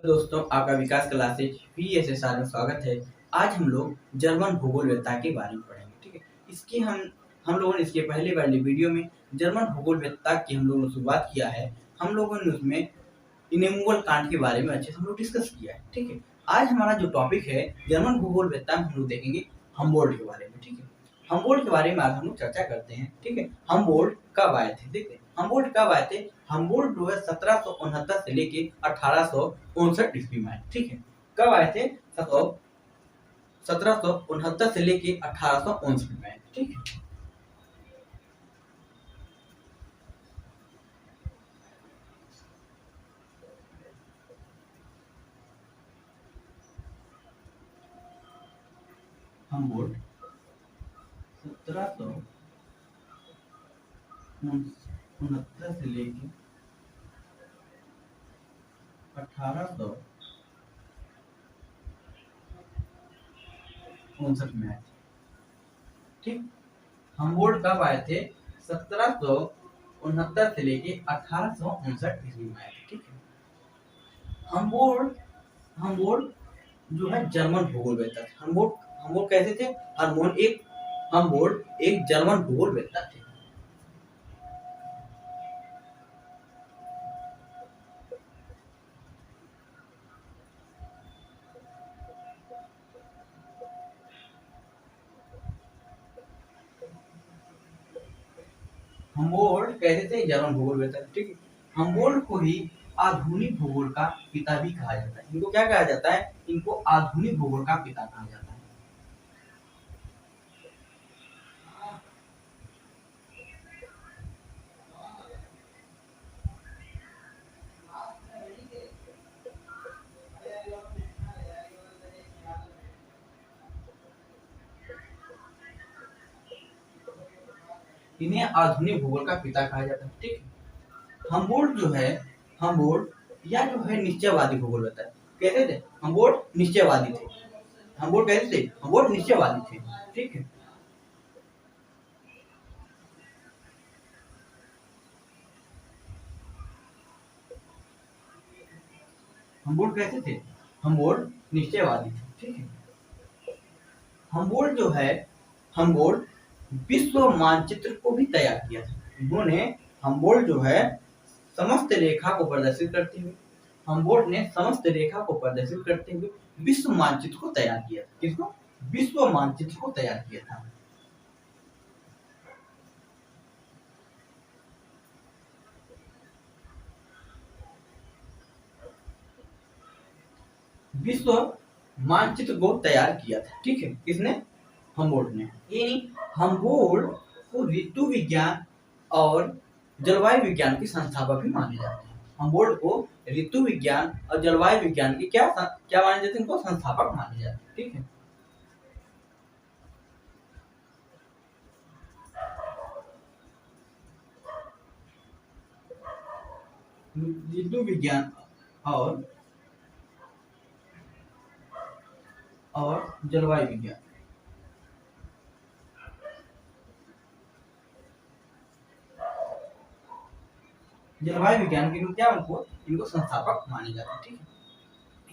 दोस्तों, आपका विकास classes VSSR में स्वागत है। आज हम लोग जर्मन भूगोलवेत्ता के बारे में पढ़ेंगे, ठीक है। इसकी हम लोगों ने इसके पहले वाली वीडियो में जर्मन भूगोलवेत्ता की हम लोगों ने शुरुआत किया है। हम लोगों ने उसमें इनेमुअल कांट के बारे में अच्छे से हम लोग डिस्कस किया है, ठीक है। आज हमारा जो टॉपिक है जर्मन भूगोलवेत्ता में हम लोग देखेंगे हमबोल्ट के बारे में, ठीक है। हमबोल्ट के बारे में आज हम लोग चर्चा करते हैं, ठीक है। हमबोल्ट कब आए थे, देखते हैं हमबोल्ट कब आए थे। हमबोल्ट जो है 1769 से लेके 1859 ईस्वी में आए, ठीक है। कब आए थे? 1769 से लेके 1859 में आए, ठीक है। हमबोल्ट 1769 से लेके 1859 में आए थे, ठीक। हमबोल्ट कब आए थे? 1769 से लेके 1859 ईस्वी में आए थे, ठीक है। हमबोल्ट हमबोल्ट जो है जर्मन भूगोलवेत्ता थे। हमबोल्ट कैसे थे? हमबोल्ट एक जर्मन भूगोलवेत्ता थे। हमबोल्ट कैसे थे? जर्मन भूगोलवेत्ता, ठीक है। हमबोल्ट को ही आधुनिक भूगोल का पिता भी कहा जाता है। इनको क्या कहा जाता है? इनको आधुनिक भूगोल का पिता कहा जाता है। इन्हें आधुनिक भूगोल का पिता कहा जाता है, ठीक है। हमबोल्ट जो है हमबोल्ट या जो है निश्चयवादी भूगोलवेत्ता है। कैसे थे? हमबोल्ट निश्चयवादी थे। हमबोल्ट कैसे थे? हमबोल्ट निश्चयवादी थे, ठीक है। हमबोल्ट कैसे थे? हमबोल्ट निश्चयवादी थे, ठीक है। हमबोल्ट जो है हमबोल्ट विश्व मानचित्र को भी तैयार किया था। इन्होंने हमबोल्ट जो है समस्त रेखा को प्रदर्शित करते हुए हमबोल्ट ने समस्त रेखा को प्रदर्शित करते हुए विश्व मानचित्र को तैयार किया था। किसको? विश्व मानचित्र को तैयार किया था। विश्व मानचित्र को तैयार किया था, ठीक है। किसने? हमबोल्ट ने। यानी हमबोल्ट को ऋतु विज्ञान और जलवायु विज्ञान के संस्थापक भी माने जाते हैं। हमबोल्ट को ऋतु विज्ञान और जलवायु विज्ञान के क्या माने जाते हैं? इनको संस्थापक माने जाते हैं, ठीक है। ऋतु विज्ञान और जलवायु विज्ञान जलवायु विज्ञान के क्या इनको संस्थापक माने जाते हैं, ठीक है।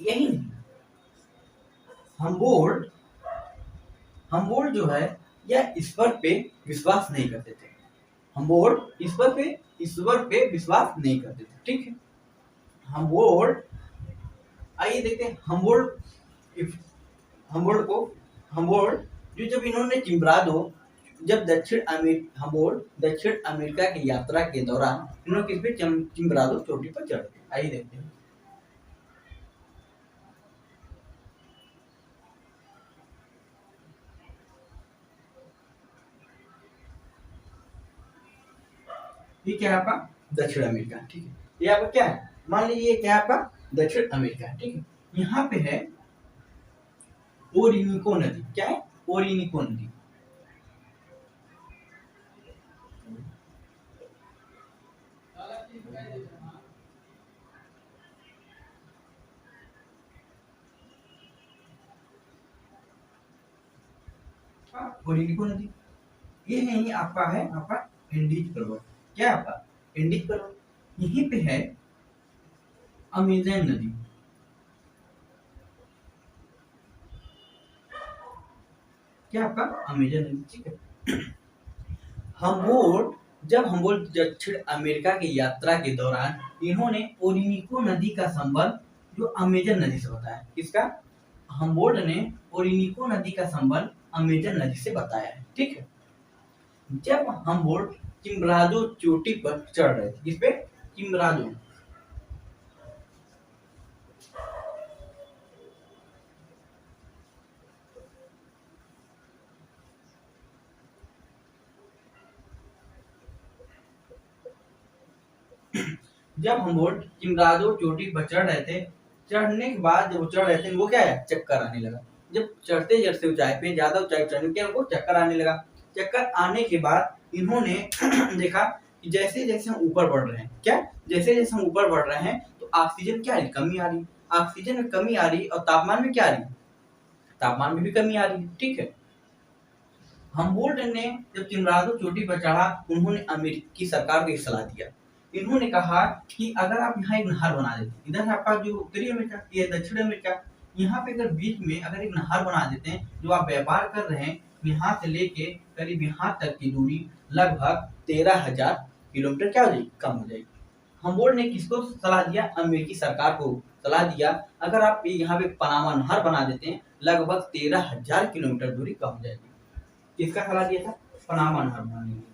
यही नहीं, हमबोल्ट हमबोल्ट जो है यह ईश्वर पे विश्वास नहीं करते थे। हमबोल्ट ईश्वर पे विश्वास नहीं करते थे, ठीक है। हमबोल्ट आइए देखते हैं हमबोल्ट जो जब इन्होंने हमबोल्ट दक्षिण अमेरिका की यात्रा के दौरान इन्होंने किस पे चिम्बराडो चोटी पर चढ़े थे। आइए देखते हैं। ये क्या है आपका? दक्षिण अमेरिका, ठीक है। ये आपका क्या है? मान लीजिए ये क्या है आपका? दक्षिण अमेरिका, ठीक है। यहाँ पे है ओरिनिको नदी। क्या है? ओरिनिको नदी। ओरिनिको नदी ये नहीं आपका है आपका एंडीज पर्वत। क्या आपका? एंडीज पर्वत। यहीं पे है अमेजन नदी। क्या आपका अमेजन नदी, ठीक है। हमबोल्ट दक्षिण अमेरिका की यात्रा के दौरान इन्होंने ओरिनिको नदी का संबंध जो अमेजन नदी से बताया। किसका? हमबोल्ट ने ओरिनिको नदी का संबंध अमेजन नदी से बताया है, ठीक है। जब हमबोल्ट किम्ब्राजो चोटी पर चढ़ रहे थे, किस पे? किम्ब्राजो। जब हमबोल्ट किम्ब्राजो चोटी पर चढ़ रहे थे, चढ़ने के बाद जब वो चढ़ रहे थे, वो क्या है, चक्कर आने लगा। जब चढ़ते चढ़ते ऊंचाई पे ज्यादा ऊंचाई चढ़ने के उनको चक्कर आने लगा। चक्कर आने के बाद इन्होंने देखा कि जैसे जैसे हम ऊपर बढ़ रहे हैं, क्या, जैसे जैसे हम ऊपर बढ़ रहे हैं तो ऑक्सीजन क्या है, कमी आ रही। ऑक्सीजन में कमी आ रही और तापमान में क्या आ रही, तापमान में भी कमी आ रही है, ठीक है। हमबोल्ट ने जब किम्ब्राजो चोटी पर चढ़ा, उन्होंने अमेरिकी सरकार को एक सलाह दिया। इन्होंने कहा कि अगर आप यहाँ एक नहर बना देते, इधर आपका जो उत्तरी अमेरिका, ये दक्षिण अमेरिका, यहाँ पे अगर बीच में अगर एक नहर बना देते हैं, जो आप व्यापार कर रहे हैं, यहाँ से लेके करीब यहाँ तक की दूरी लगभग 13,000 किलोमीटर क्या हो जाएगी, कम हो जाएगी। हमबोल्ट ने किसको सलाह दिया, अमेरिकी सरकार को सलाह दिया, अगर आप यहाँ पे पनामा नहर बना देते हैं, लगभग 13,000 किलोमीटर दूरी कम हो जाएगी। किसका सलाह दिया था, पनामा नहर बनाने के लिए।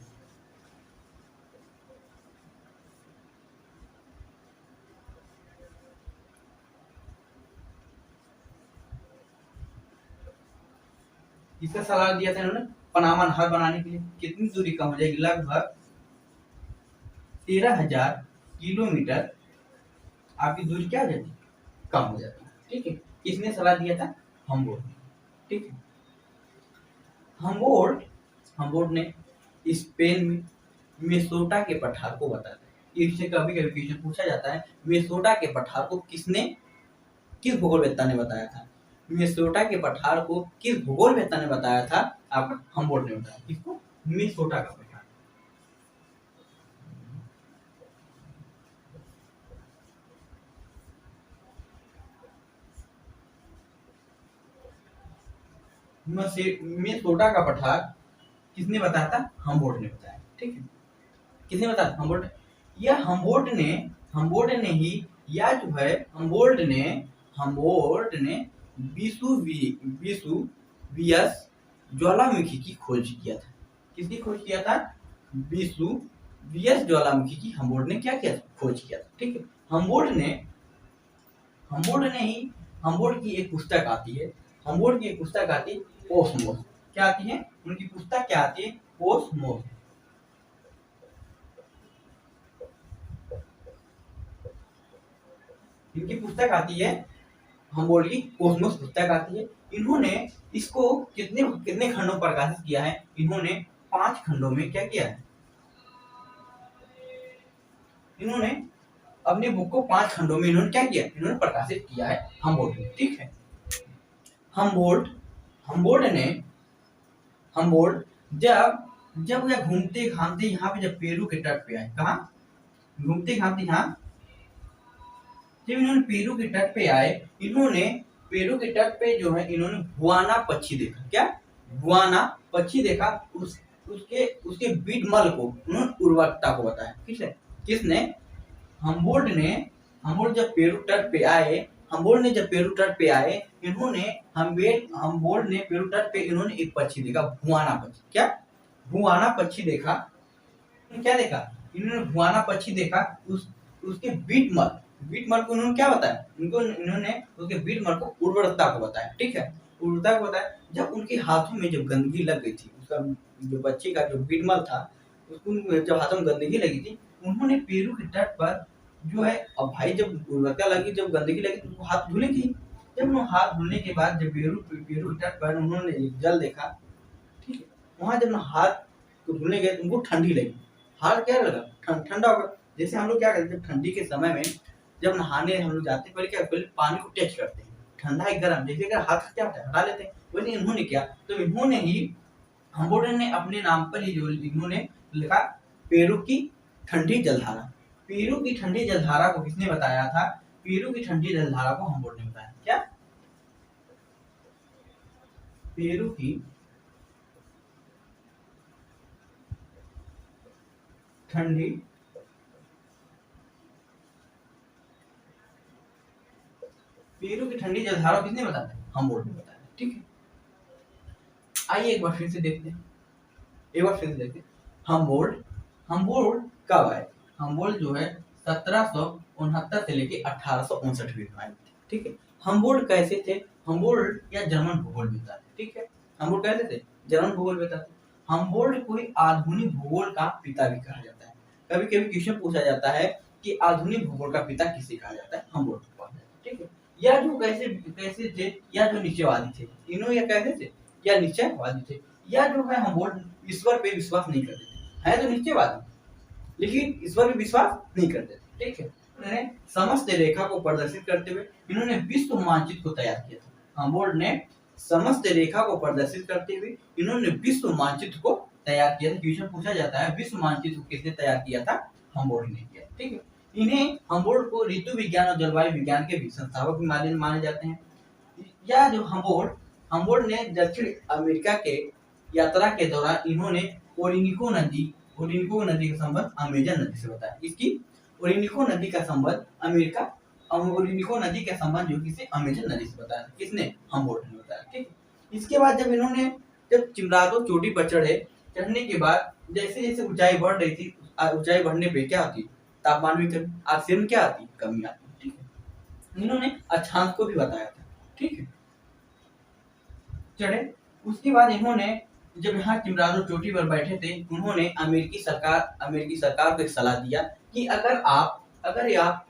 किसका सलाह दिया था इन्होंने, पनामा नहर बनाने के लिए। कितनी दूरी कम हो जाएगी, लगभग 13,000 किलोमीटर आपकी दूरी क्या हो जाती है, कम हो जाती है, ठीक है। किसने सलाह दिया था, हमबोल्ट, ठीक है। हमबोल्ट ने स्पेन में मिनेसोटा के पठार को बताया। इससे कभी कभी क्वेश्चन पूछा जाता है, मिनेसोटा के पठार को किस भूगोलवेत्ता ने बताया था। मिनेसोटा के पठार को किस भूगोलवेत्ता ने बताया था, आपका हमबोल्ट ने बताया। किसको, मिनेसोटा का पठार। मिनेसोटा का पठार किसने बताया था, हमबोल्ट ने बताया, ठीक है। किसने बताया, हमबोल्ट। यह हमबोल्ट ने ही, या जो है हमबोल्ट ने विसुवियस ज्वालामुखी की खोज किया था। किसकी खोज किया था, विसुवियस ज्वालामुखी की हमबोल्ट ने क्या किया, खोज किया था, ठीक है। हमबोल्ट की एक पुस्तक आती है, ओस्मोस। क्या आती है, उनकी पुस्तक क्या आती है, ओस्मोस। इनकी पुस्तक आती है, हमबोल्ट की ओस्मोस पुस्तक आती है। इन्होंने इसको कितने कितने खंडों पर प्रकाशित किया है, इन्होंने 5 खंडों में क्या किया है, इन्होंने अपने बुक को 5 खंडों में इन्होंने क्या किया, इन्होंने प्रकाशित किया है, हमबोल्ट ने, ठीक है। हमबोल्ट जब जब यह घूमते घामते यहाँ पे जब पेरू के तट पे आए, कहा, घूमते घामते यहाँ, जब इन्होंने पेरू के तट पे आए, इन्होंने पेरू के तट पे जो है इन्होंने गुआना पक्षी देखा। क्या, गुआना पक्षी देखा। उसके बीटमल को उन्होंने उर्वरकता को बताया। किसने, हमबोल्ट जब पेरू तट पे आए, हमबोल्ट ने पेरू तट पे इन्होंने एक पक्षी देखा, भुआना पक्षी। क्या, भुआना पक्षी देखा। क्या देखा, इन्होंने भुआना पक्षी देखा। उसके बीटमल को उन्होंने क्या बताया, इन्होंने उसके बीटमल को उर्वरकता को बताया, ठीक है, उर्वरकता को बताया। जब उनके हाथों में जब गंदगी लग गई थी, उसका जो बच्चे का जो बीटमल था, उसको जब हाथों में गंदगी लगी थी, उन्होंने पेरू के तट पर जो है, अब भाई जब उर्वरकता लगी, जब गंदगी लगी तो उनको हाथ धुले थी। जब उन्होंने हाथ धुलने के बाद जब पेरू के तट पर उन्होंने जल देखा, ठीक है, वहां जब हाथ को धुलने गए तो उनको ठंडी लगी। हाथ क्या लगा, ठंडा होगा। जैसे हम लोग क्या करते हैं, ठंडी के समय में जब नहाने हम लोग जाते हैं, पहले पानी को टच करते हैं, ठंडा है गर्म, जैसे अगर हाथ क्या होता है, हटा लेते हैं। वैसे इन्होंने क्या, तो इन्होंने ही, हमबोल्ट ने अपने नाम पर ही जो इन्होंने लिखा, पेरू की ठंडी जलधारा। पेरू की ठंडी जलधारा को किसने बताया था, पेरू की ठंडी जलधारा को हमबोल्ट ने बताया। क्या, पेरू की ठंडी पेरू की ठंडी जलधारा किसने बताया? हमबोल्ट ने बताया। ठीक है, आइए एक बार फिर से देखते हैं, हमबोल्ट हमबोल्ट कब आए? हमबोल्ट जो है 1769 से लेके 1859 में आए थे। ठीक है, हमबोल्ट कैसे थे? हमबोल्ट या जर्मन भूगोलवेत्ता थे। ठीक है, हमबोल्ट कैसे थे? जर्मन भूगोलवेत्ता थे। हमबोल्ट को आधुनिक भूगोल का पिता भी कहा जाता है। कभी कभी क्वेश्चन पूछा जाता है कि आधुनिक भूगोल का पिता किसे कहा जाता है? हमबोल्ट को कहा जाता है। ठीक है, या जो कैसे कैसे थे, या जो निश्चयवादी थे, इन्हों या कैसे थे, या निश्चयवादी थे, या जो है हमबोल्ट ईश्वर पे विश्वास नहीं करते थे, है तो निश्चयवादी लेकिन ईश्वर पे विश्वास नहीं करते थे। ठीक है, उन्होंने समस्त रेखा को प्रदर्शित करते हुए इन्होंने विश्व मानचित्र को तैयार किया था। हमबोल्ट ने समस्त रेखा को प्रदर्शित करते हुए इन्होंने विश्व मानचित्र को तैयार किया था। क्वेश्चन पूछा जाता है विश्व मानचित्र किसने तैयार किया था? हमबोल्ट ने किया। ठीक है, इन्हें हमबोल्ट को ऋतु विज्ञान और जलवायु विज्ञान के भी संस्थापक भी माने जाते हैं। या जो हमबोल्ट ने दक्षिण अमेरिका के यात्रा के दौरान इन्होंने ओरिनिको नदी का संबंध अमेजन नदी से बताया। इसकी ओरिनिको नदी का संबंध ओरिनिको नदी का संबंध जो किसे अमेजन नदी से बताया। किसने? हमबोल्ट ने बताया। ठीक, इसके बाद जब चिमरादो चोटी पर चढ़ने के बाद जैसे जैसे ऊंचाई बढ़ रही थी, ऊंचाई बढ़ने पे क्या होती? तापमान में कमी, ऑक्सीजन क्या आती? कमी आती। ठीक है, इन्होंने अक्षांश को भी बताया था। ठीक है, चढ़े उसके बाद इन्होंने जब यहाँ चिमरादो चोटी पर बैठे थे, उन्होंने अमेरिकी सरकार को एक सलाह दिया कि अगर आप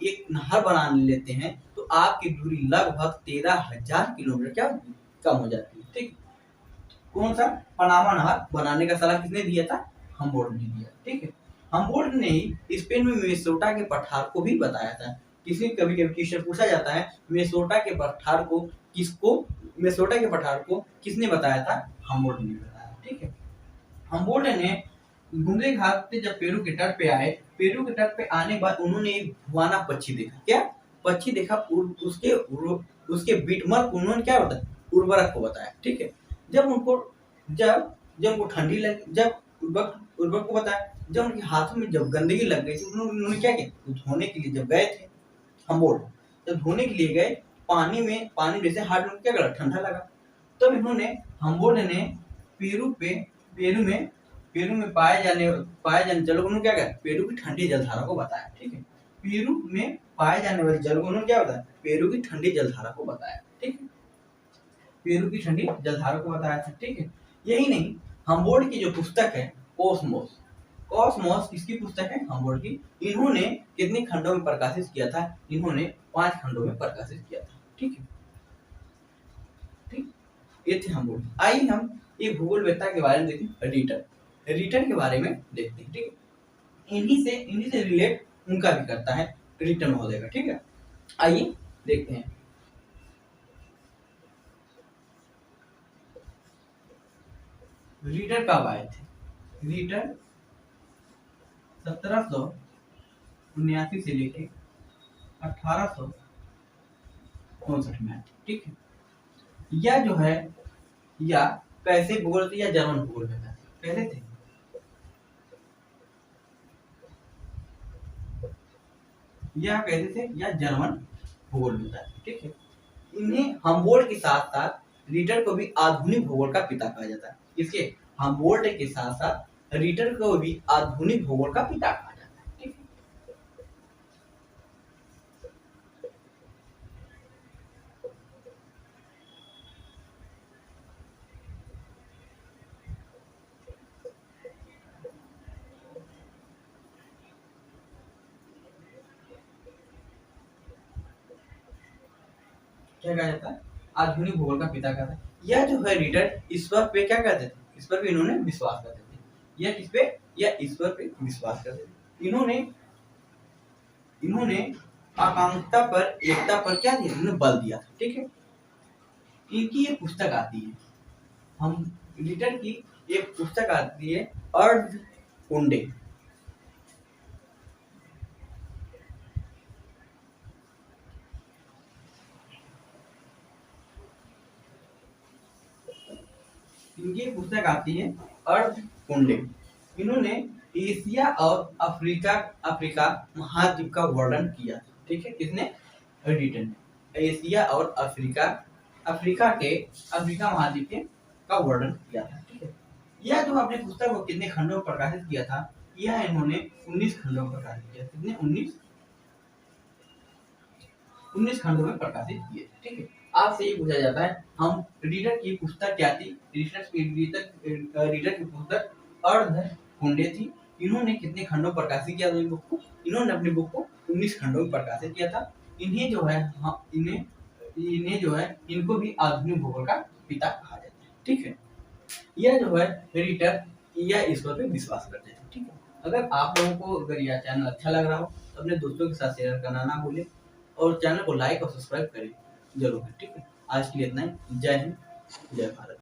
एक नहर बना लेते हैं तो आपकी दूरी लगभग 13,000 किलोमीटर क्या कम हो जाती है। ठीक, कौन सा? पनामा नहर बनाने का सलाह किसने दिया था? हमबोल्ट ने दिया। ठीक है, हमबोल्ट ने स्पेन में मिनेसोटा के पठार को भी बताया था। किसी कभी कभी क्वेश्चन पूछा जाता है मिनेसोटा के पठार को किसने बताया था? हमबोल्ट ने बताया। ठीक है, हमबोल्ट ने गंगे घाट से जब पेरू के तट पे आए, पेरू के तट पे आने के बाद उन्होंने एक भुआना पक्षी देखा। क्या पक्षी देखा? उसके बीटमार्क उन्होंने क्या बताया? उर्वरक को बताया। ठीक है, जब उनको ठंडी लगी, जब उर्वरक को बताया, जब उनके हाथों में जब गंदगी लग गई थी, उन्होंने क्या किया? धोने के लिए जब गए थे हमबोल्ट, जब धोने के लिए गए, पानी जैसे हाथ में क्या करा? ठंडा लगा। तब हमबोल्ट ने पेरू में पाए जाने जल को क्या कहा? पेरू की ठंडी जलधारा को बताया। ठीक है, पेरू में पाए जाने वाले जल को उन्होंने क्या बताया? पेरू की ठंडी जलधारा को बताया। ठीक है, पेरू की ठंडी जलधारा को बताया था। ठीक है, यही नहीं, हमबोल्ट की जो पुस्तक है कॉस्मोस किसकी पुस्तक है? हमबोल्ट की। इन्होंने कितने खंडों में प्रकाशित किया था? इन्होंने 5 खंडों में प्रकाशित किया था। ठीक है, ठीक, ये थे हमबोल्ट। आइए हम एक भूगोलवेत्ता के बारे में देखें, रीटर के बारे में देखते हैं। ठीक है, इन्हीं से रिलेट उनका भी करता है रीटर महोदय का। ठीक है, आइए देखते हैं। रीटर कब आए थे? रीटर 1779 से लेके 1859 में आए थे। ठीक है, या जो है या कैसे भूगोल थे? या जर्मन भूगोल में था। कैसे थे? या कैसे थे? या जर्मन भूगोल में था। ठीक है, इन्हें हमबोल्ट के साथ साथ रीटर को भी आधुनिक भूगोल का पिता कहा जाता है। इसके हमबोल्ट के साथ साथ रीटर को भी आधुनिक भूगोल का पिता कहा जाता है। ठीक है, क्या कहा जाता है? आधुनिक भूगोल का पिता कहता है। यह जो है रीटर ईश्वर पे क्या कहते थे? ईश्वर पे इन्होंने विश्वास करते थे। यह किस पे? यह ईश्वर पे विश्वास करते थे। इन्होंने आकांक्षता पर, एकता पर क्या दिया? इन्होंने बल दिया था। ठीक है, इनकी एक पुस्तक आती है, हम रीटर की एक पुस्तक आती है अर्ध कुंडे। इनकी पुस्तक आती है अर्ध कुंडे। इन्होंने एशिया और अफ्रीका महाद्वीप का वर्णन किया था। ठीक है, किसने? एडिटर ने एशिया और अफ्रीका महाद्वीप का वर्णन किया था। ठीक है, यह जो अपने पुस्तक को कितने खंडों में प्रकाशित किया था? यह इन्होंने 19 खंडों में प्रकाशित किया। कितने? 19 खंडों में प्रकाशित किए। ठीक है, आपसे ये पूछा जाता है हम रीडर की पुस्तक क्या थी? रीडर की पुस्तक अर्ध कुंडे थी। इन्होंने कितने खंडों में प्रकाशित किया था बुक को? इन्होंने अपनी बुक को 19 खंडों में प्रकाशित किया था। इन्हें जो है इन्हें जो है इनको भी आधुनिक भूगोल का पिता कहा जाता है। ठीक है, यह जो है रीडर यह ईश्वर पे विश्वास करते हैं। ठीक है, अगर आप लोगों को अगर यह चैनल अच्छा लग रहा हो तो अपने दोस्तों के साथ शेयर करना ना भूलें और चैनल को लाइक और सब्सक्राइब करें जरूर। ठीक है, आज के लिए इतना ही। जय हिंद, जय भारत।